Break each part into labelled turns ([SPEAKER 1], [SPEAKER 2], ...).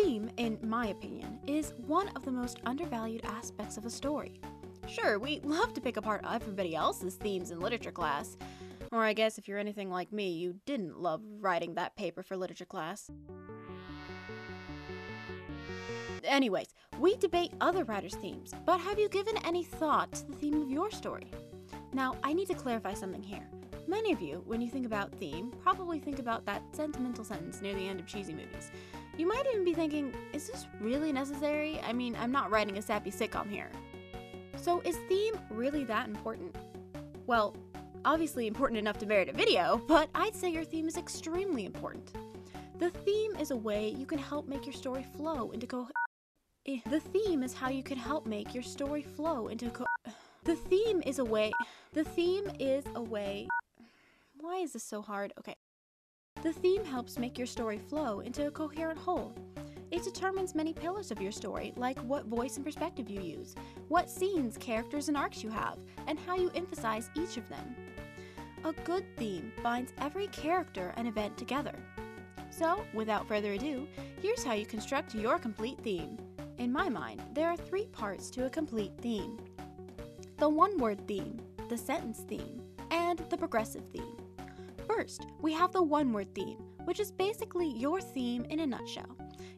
[SPEAKER 1] theme, in my opinion, is one of the most undervalued aspects of a story. Sure, we love to pick apart everybody else's themes in literature class. Or I guess if you're anything like me, you didn't love writing that paper for literature class. Anyways, we debate other writers' themes, but have you given any thought to the theme of your story? Now, I need to clarify something here. Many of you, when you think about theme, probably think about that sentimental sentence near the end of cheesy movies. You might even be thinking, is this really necessary? I mean, I'm not writing a sappy sitcom here. So is theme really that important? Well, obviously important enough to merit a video, but I'd say your theme is extremely important. The theme is a way you can help make your story flow into The theme is how you can help make your story flow into The theme is a way Why is this so hard? Okay. The theme helps make your story flow into a coherent whole. It determines many pillars of your story, like what voice and perspective you use, what scenes, characters, and arcs you have, and how you emphasize each of them. A good theme binds every character and event together. So, without further ado, here's how you construct your complete theme. In my mind, there are 3 parts to a complete theme: the one-word theme, the sentence theme, and the progressive theme. First, we have the one-word theme, which is basically your theme in a nutshell.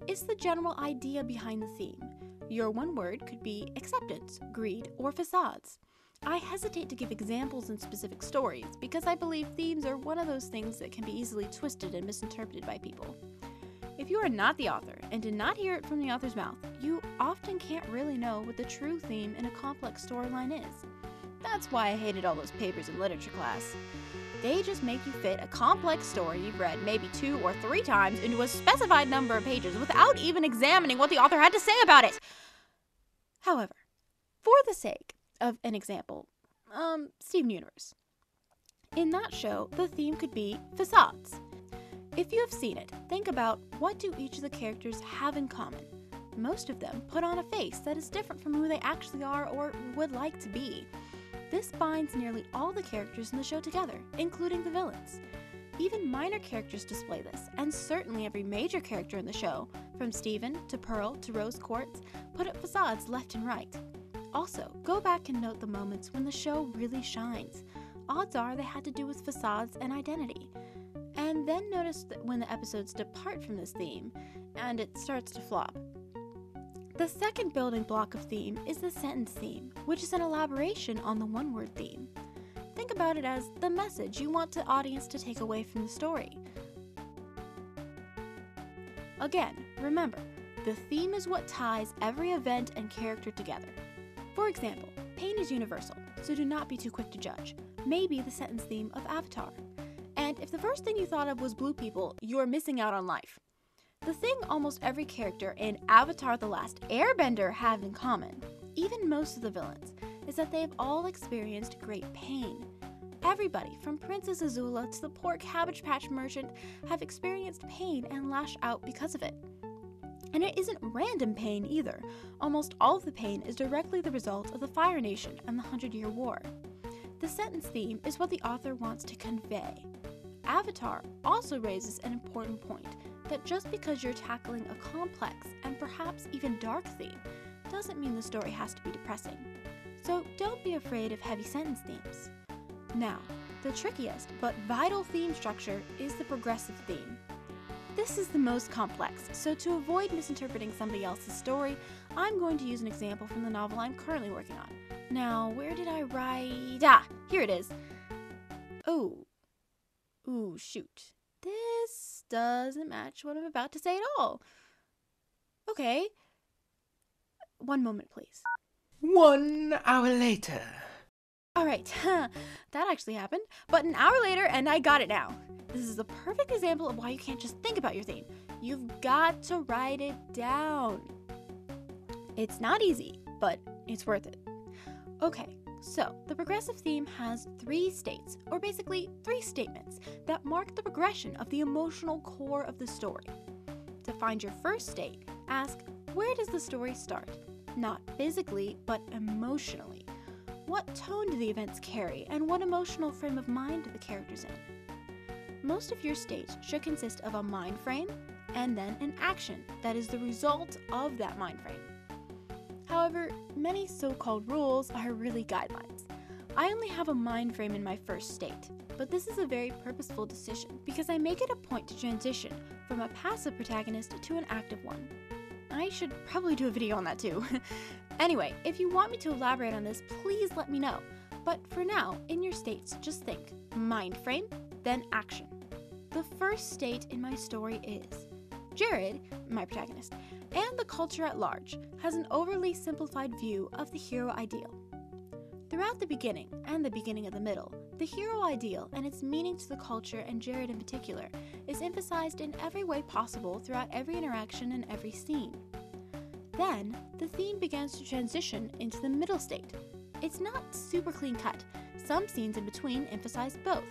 [SPEAKER 1] It's the general idea behind the theme. Your one word could be acceptance, greed, or facades. I hesitate to give examples in specific stories because I believe themes are one of those things that can be easily twisted and misinterpreted by people. If you are not the author and did not hear it from the author's mouth, you often can't really know what the true theme in a complex storyline is. That's why I hated all those papers in literature class. They just make you fit a complex story you've read maybe 2 or 3 times into a specified number of pages without even examining what the author had to say about it. However, for the sake of an example, Steven Universe. In that show, the theme could be facades. If you have seen it, think about what do each of the characters have in common. Most of them put on a face that is different from who they actually are or would like to be. This binds nearly all the characters in the show together, including the villains. Even minor characters display this, and certainly every major character in the show, from Steven to Pearl to Rose Quartz, put up facades left and right. Also, go back and note the moments when the show really shines. Odds are they had to do with facades and identity. And then notice that when the episodes depart from this theme, and it starts to flop. The second building block of theme is the sentence theme, which is an elaboration on the one-word theme. Think about it as the message you want the audience to take away from the story. Again, remember, the theme is what ties every event and character together. For example, pain is universal, so do not be too quick to judge. Maybe the sentence theme of Avatar. And if the first thing you thought of was blue people, you're missing out on life. The thing almost every character in Avatar: The Last Airbender have in common, even most of the villains, is that they have all experienced great pain. Everybody, from Princess Azula to the poor Cabbage Patch merchant, have experienced pain and lash out because of it. And it isn't random pain either. Almost all of the pain is directly the result of the Fire Nation and the 100-Year War. The sentence theme is what the author wants to convey. Avatar also raises an important point that just because you're tackling a complex and perhaps even dark theme doesn't mean the story has to be depressing. So don't be afraid of heavy sentence themes. Now, the trickiest but vital theme structure is the progressive theme. This is the most complex, so to avoid misinterpreting somebody else's story, I'm going to use an example from the novel I'm currently working on. Now, where did I write? Here it is. Ooh, shoot. This doesn't match what I'm about to say at all. Okay. One moment, please.
[SPEAKER 2] 1 hour later.
[SPEAKER 1] Alright, that actually happened, but an hour later and I got it now. This is a perfect example of why you can't just think about your theme. You've got to write it down. It's not easy, but it's worth it. Okay, so the progressive theme has 3 states, or basically 3 statements, that mark the progression of the emotional core of the story. To find your first state, ask, where does the story start? Not physically, but emotionally. What tone do the events carry, and what emotional frame of mind do the characters in? Most of your states should consist of a mind frame, and then an action that is the result of that mind frame. However, many so-called rules are really guidelines. I only have a mind frame in my first state, but this is a very purposeful decision because I make it a point to transition from a passive protagonist to an active one. I should probably do a video on that too. Anyway, if you want me to elaborate on this, please let me know. But for now, in your states, just think mind frame, then action. The first state in my story is Jared, my protagonist, and the culture at large has an overly simplified view of the hero ideal. Throughout the beginning and the beginning of the middle, the hero ideal and its meaning to the culture and Jared in particular is emphasized in every way possible throughout every interaction and every scene. Then, the theme begins to transition into the middle state. It's not super clean cut. Some scenes in between emphasize both.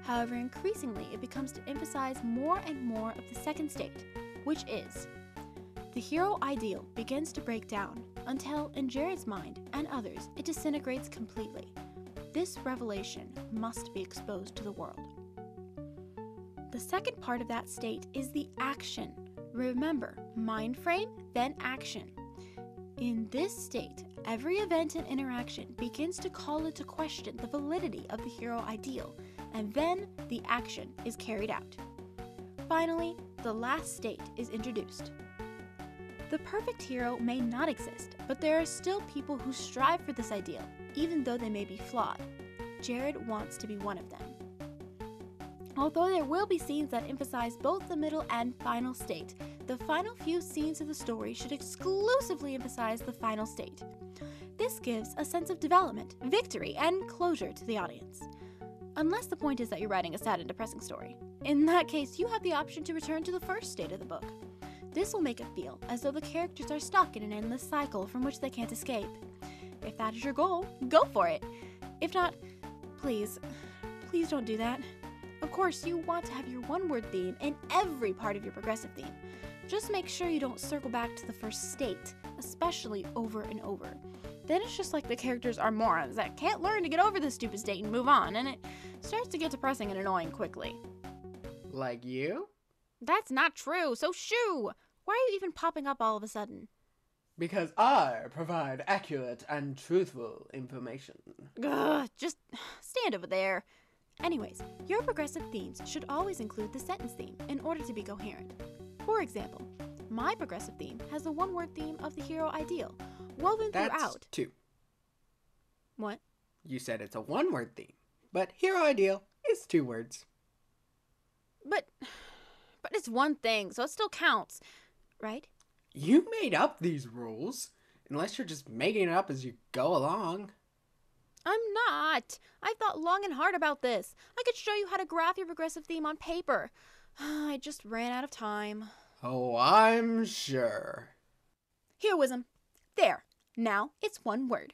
[SPEAKER 1] However, increasingly it becomes to emphasize more and more of the second state, which is the hero ideal begins to break down until, in Jared's mind and others, it disintegrates completely. This revelation must be exposed to the world. The second part of that state is the action. Remember, mind frame, then action. In this state, every event and interaction begins to call into question the validity of the hero ideal, and then the action is carried out. Finally, the last state is introduced. The perfect hero may not exist, but there are still people who strive for this ideal, even though they may be flawed. Jared wants to be one of them. Although there will be scenes that emphasize both the middle and final state, the final few scenes of the story should exclusively emphasize the final state. This gives a sense of development, victory, and closure to the audience. Unless the point is that you're writing a sad and depressing story. In that case, you have the option to return to the first state of the book. This will make it feel as though the characters are stuck in an endless cycle from which they can't escape. If that is your goal, go for it. If not, please don't do that. Of course, you want to have your one-word theme in every part of your progressive theme. Just make sure you don't circle back to the first state, especially over and over. Then it's just like the characters are morons that can't learn to get over this stupid state and move on, and it starts to get depressing and annoying quickly.
[SPEAKER 2] Like you?
[SPEAKER 1] That's not true, so shoo! Why are you even popping up all of a sudden?
[SPEAKER 2] Because I provide accurate and truthful information.
[SPEAKER 1] Ugh, just stand over there. Anyways, your progressive themes should always include the sentence theme in order to be coherent. For example, my progressive theme has the one-word theme of the hero ideal, woven throughout.
[SPEAKER 2] That's two.
[SPEAKER 1] What?
[SPEAKER 2] You said it's a one-word theme, but hero ideal is 2 words.
[SPEAKER 1] But it's one thing, so it still counts, right?
[SPEAKER 2] You made up these rules, unless you're just making it up as you go along.
[SPEAKER 1] I'm not. I thought long and hard about this. I could show you how to graph your progressive theme on paper. I just ran out of time.
[SPEAKER 2] Oh, I'm sure.
[SPEAKER 1] Heroism. There. Now it's one word.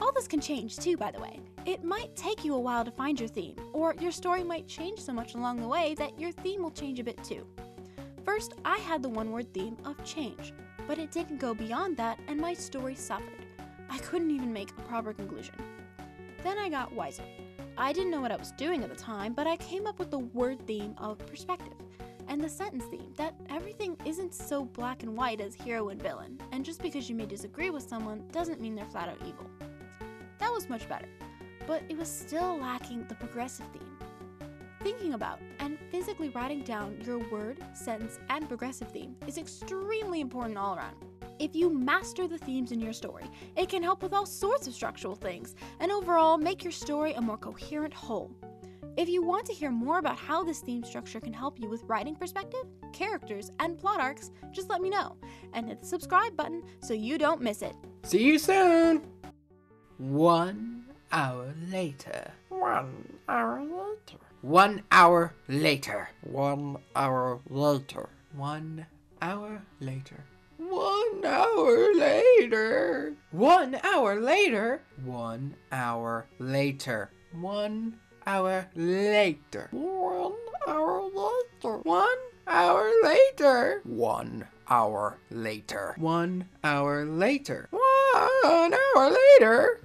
[SPEAKER 1] All this can change too, by the way. It might take you a while to find your theme, or your story might change so much along the way that your theme will change a bit too. First, I had the one-word theme of change, but it didn't go beyond that and my story suffered. I couldn't even make a proper conclusion. Then I got wiser. I didn't know what I was doing at the time, but I came up with the word theme of perspective, and the sentence theme that everything isn't so black and white as hero and villain, and just because you may disagree with someone doesn't mean they're flat out evil. That was much better, but it was still lacking the progressive theme. Thinking about and physically writing down your word, sentence, and progressive theme is extremely important all around. If you master the themes in your story, it can help with all sorts of structural things, and overall make your story a more coherent whole. If you want to hear more about how this theme structure can help you with writing perspective, characters, and plot arcs, just let me know, and hit the subscribe button so you don't miss it.
[SPEAKER 2] See you soon! 1 hour later.
[SPEAKER 3] 1 hour later.
[SPEAKER 2] 1 hour later.
[SPEAKER 3] 1 hour later.
[SPEAKER 2] 1 hour later. 1 hour later. 1 hour later. 1 hour later. 1 hour later.
[SPEAKER 3] 1 hour later.
[SPEAKER 2] 1 hour later.
[SPEAKER 3] 1 hour later.
[SPEAKER 2] 1 hour later. 1 hour later.